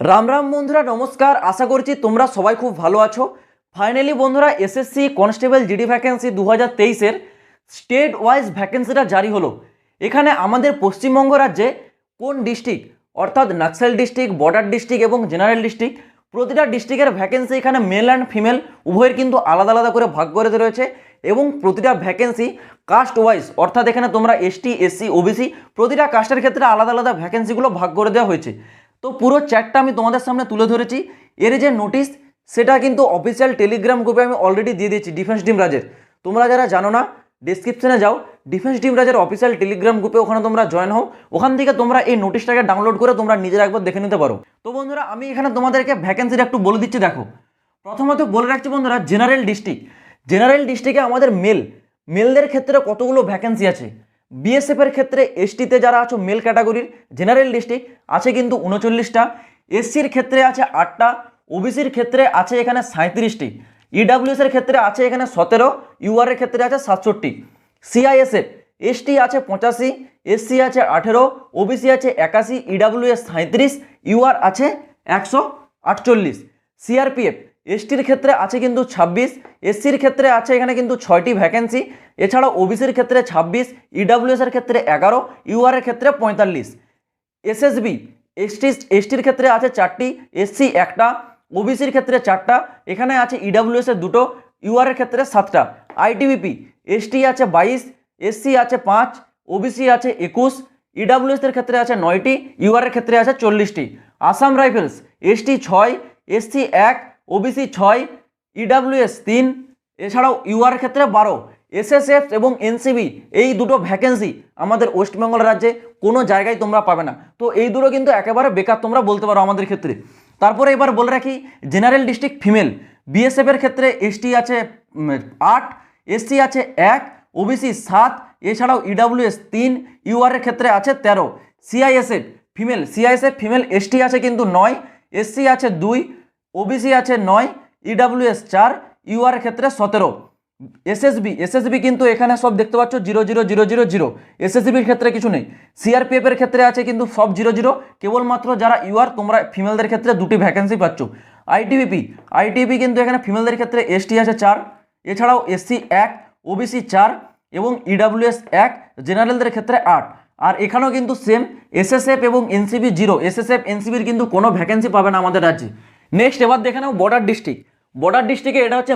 राम राम बंधुरा नमस्कार। आशा करছি তোমরা সবাই খুব ভালো আছো। ফাইনালি বন্ধুরা এসএসসি কনস্টেবল জিডি ভ্যাকেন্সি 2023 এর স্টেট ওয়াইজ ভ্যাকেন্সিটা জারি হলো। এখানে আমাদের পশ্চিমবঙ্গ রাজ্যে কোন ডিস্ট্রিক্ট অর্থাৎ নক্সাল ডিস্ট্রিক্ট, বর্ডার ডিস্ট্রিক্ট এবং জেনারেল ডিস্ট্রিক্ট প্রতিটা ডিস্ট্রিক্টের ভ্যাকেন্সি এখানে মেল অ্যান্ড ফিমেল উভয়ের কিন্তু আলাদা আলাদা করে ভাগ করে রয়েছে এবং প্রতিটা ভ্যাকেন্সি কাস্ট ওয়াইজ অর্থাৎ এখানে তোমরা এসটি, এসসি, ওবিসি প্রতিটা কাস্টের ক্ষেত্রে আলাদা আলাদা ভ্যাকেন্সিগুলো ভাগ করে দেওয়া হয়েছে। তো পুরো চ্যাটটা আমি তোমাদের সামনে তুলে ধরেছি। এর যে নোটিশ সেটা কিন্তু অফিসিয়াল টেলিগ্রাম গ্রুপে আমি অলরেডি দিয়ে দিয়েছি ডিফেন্স টিম রাজের। তোমরা যারা জানো না ডিসক্রিপশনে যাও, ডিফেন্স টিম রাজের অফিসিয়াল টেলিগ্রাম গ্রুপে, ওখানে তোমরা জয়েন হও। ওখান থেকে তোমরা এই নোটিশটাকে ডাউনলোড করে তোমরা নিজেরা একবার দেখে নিতে পারো। তো বন্ধুরা আমি এখানে তোমাদেরকে ভ্যাকেন্সিটা একটু বলে দিচ্ছি। দেখো, প্রথমত বলে রাখছি বন্ধুরা, জেনারেল ডিস্ট্রিক্টে আমাদের মেলদের ক্ষেত্রে কতগুলো ভ্যাকেন্সি আছে। বিএসএফ এর ক্ষেত্রে এসটিতে যারা আছো মেল ক্যাটাগরির জেনারেল ডিস্ট্রিক্ট আছে কিন্তু 39টা, এসসির ক্ষেত্রে আছে 8টা, ওবিসির ক্ষেত্রে আছে এখানে 37টি, ইডাব্লিউএস এর ক্ষেত্রে আছে এখানে 17, ইউআর এর ক্ষেত্রে আছে 67, সিআইএসএফ এসটি আছে 85, এসসি আছে 18, ওবিসি আছে 81, ইডাব্লিউএস 37, ইউআর আছে 148, সিআরপিএফ এসটির ক্ষেত্রে আছে কিন্তু 26, এসসির ক্ষেত্রে আছে এখানে কিন্তু 6টি ভ্যাকেন্সি, এছাড়াও ওবিসির ক্ষেত্রে 26, ইডাব্লিউএস এর ক্ষেত্রে 11, ইউআর এর ক্ষেত্রে 45, এসএসবি এসটির ক্ষেত্রে আছে 4টি, এসসি 1টা, ওবিসির ক্ষেত্রে 4টা, এখানে আছে ইডাব্লিউএস এর 2টো, ইউআর এর ক্ষেত্রে 7টা, আইটিবিপি এসটি আছে 22, এসসি আছে 5, ওবিসি আছে 21, ইডাব্লিউএস এর ক্ষেত্রে আছে 9টি, ইউআর এর ক্ষেত্রে আছে 40টি, Assam Rifles ST 6, SC 1, OBC 6, EWS 3, এছাড়াও ইউআর এর ক্ষেত্রে 12, এসএসএফ এবং এনসিবি এই দুটো ভ্যাকেন্সি আমাদের ওয়েস্ট বেঙ্গল রাজ্যে কোনো জায়গায় তোমরা পাবে না। তো এই দুটো কিন্তু একেবারে বেকার তোমরা বলতে পারো আমাদের ক্ষেত্রে। তারপরে এবার বলে রাখি জেনারেল ডিস্ট্রিক্ট ফিমেল, বিএসএফ এর ক্ষেত্রে এসটি আছে 8, এসসি আছে 1, ওবিসি 7, এছাড়াও ইডাব্লিউএস 3, ইউআর এর ক্ষেত্রে আছে 13, সিআইএসএফ ফিমেল এসটি আছে কিন্তু 9, এসসি আছে 2, ওবিসি আছে 9, ইডাব্লিউএস 4, ইউআর এর ক্ষেত্রে 17, এসএসবি কিন্তু এখানে সব দেখতে পাচ্ছ 00000, এসএসবির ক্ষেত্রে কিছু নেই। সিআরপিএফ এর ক্ষেত্রে আছে কিন্তু সব 00, কেবলমাত্র যারা ইউআর তোমরা ফিমেলদের ক্ষেত্রে 2টি ভ্যাকেন্সি পাচ্ছ। আইটিবিপি কিন্তু এখানে ফিমেলদের ক্ষেত্রে এসটি আছে 4, এছাড়াও এসসি 1, ওবিসি 4 এবং ইডাব্লিউএস 1, জেনারেলদের ক্ষেত্রে 8। আর এখানেও কিন্তু সেম এসএসএফ এবং এনসিবি 0, এসএসএফ এনসিবির কিন্তু কোনো ভ্যাকেন্সি পাবে না আমাদের রাজ্যে। নেক্সট এবার দেখে নাও বর্ডার ডিস্ট্রিক্টে এটা হচ্ছে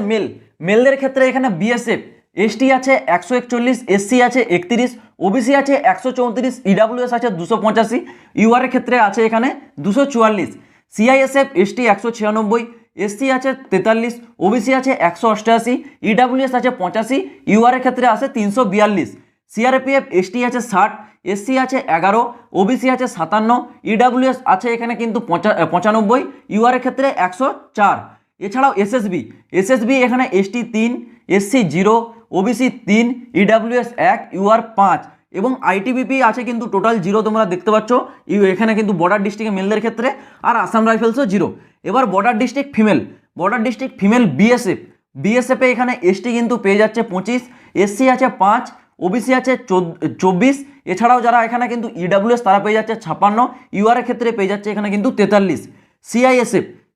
মেলদের ক্ষেত্রে এখানে বিএসএফ এসটি আছে 141, এসসি আছে 31, ওবিসি আছে 134, ইডাব্লিউএস আছে 285, ইউআর এর ক্ষেত্রে আছে এখানে 244, সিআইএসএফ এসটি 196, এসসি আছে 43, ওবিসি আছে 188, ইডাব্লিউএস আছে 85, ইউআর এর ক্ষেত্রে আছে 342, সিআরপিএফ এসটি আছে 60, এসসি আছে 11, ওবিসি আছে 57, ইডাব্লিউএস আছে এখানে কিন্তু 95, ইউআর এর ক্ষেত্রে 104। এছাড়াও এসএসবি এখানে ST 3, SC 0, OBC 3, EWS 1, UR 5 এবং আইটিবিপি আছে কিন্তু টোটাল 0 তোমরা দেখতে পাচ্ছ এখানে কিন্তু বর্ডার ডিস্ট্রিক্টে মেলদের ক্ষেত্রে, আর আসাম রাইফেলসও 0। এবার বর্ডার ডিস্ট্রিক্ট ফিমেল বিএসএফে এখানে এসটি কিন্তু পেয়ে যাচ্ছে 25, এসসি আছে 5, ওবিসি আছে 24, এছাড়াও যারা এখানে কিন্তু ইডাব্লিউএস তারা পেয়ে যাচ্ছে 56, ইউআর এর ক্ষেত্রে পেয়ে যাচ্ছে এখানে কিন্তু 43,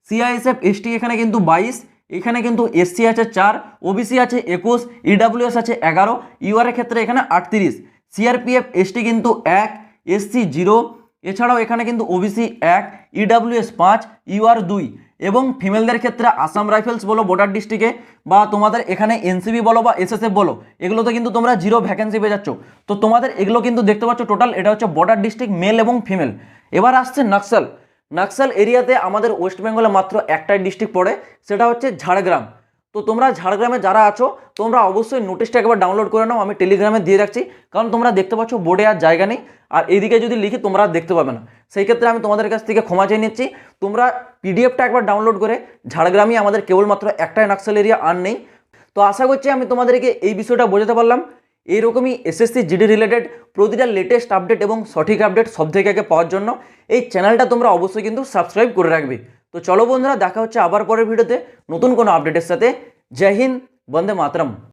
সিআইএসএফ এসটি এখানে কিন্তু 22, এখানে কিন্তু এসসি আছে 4, ওবিসি আছে 21, ইডাব্লিউএস আছে 11, ইউআর এর ক্ষেত্রে এখানে 38, সিআরপিএফ এসটি কিন্তু 1, এসসি 0, এছাড়াও এখানে কিন্তু ওবিসি 1, ইডাব্লিউএস 5, ইউআর 2 এবং ফিমেলদের ক্ষেত্রে আসাম রাইফেলস বলো বর্ডার ডিস্ট্রিক্টে বা তোমাদের এখানে এনসিবি বলো বা এসএসএফ বলো, এগুলোতে কিন্তু তোমরা 0 ভ্যাকেন্সি পেয়ে যাচ্ছ। তো তোমাদের এগুলো কিন্তু দেখতে পাচ্ছ টোটাল, এটা হচ্ছে বর্ডার ডিস্ট্রিক্ট মেল এবং ফিমেল। এবার আসছে নক্সাল এরিয়াতে আমাদের ওয়েস্ট বেঙ্গলে মাত্র একটাই ডিস্ট্রিক্ট পড়ে, সেটা হচ্ছে ঝাড়গ্রাম। তো তোমরা ঝাড়গ্রামে যারা আছো তোমরা অবশ্যই নোটিশটা একবার ডাউনলোড করে নাও, আমি টেলিগ্রামে দিয়ে রাখছি, কারণ তোমরা দেখতে পাচ্ছ বোর্ডে আর জায়গা নেই, আর এইদিকে যদি লিখি তোমরা দেখতে পাবে না। সেই ক্ষেত্রে আমি তোমাদের কাছ থেকে ক্ষমা চেয়ে নিচ্ছি। তোমরা পিডিএফটা একবার ডাউনলোড করে, ঝাড়গ্রামই আমাদের কেবলমাত্র একটাই নক্সাল এরিয়া আর নেই। তো আশা করছি আমি তোমাদেরকে এই বিষয়টা বোঝাতে পারলাম। এইরকমই এসএসসি জিডি রিলেটেড প্রতিটা লেটেস্ট আপডেট এবং সঠিক আপডেট সব থেকে আগে পাওয়ার জন্য এই চ্যানেলটা তোমরা অবশ্যই কিন্তু সাবস্ক্রাইব করে রাখবে। তো চলো বন্ধুরা, দেখা হচ্ছে আবার পরের ভিডিওতে নতুন কোনো আপডেটের সাথে। জয় হিন্দ, বন্দে মাতরম।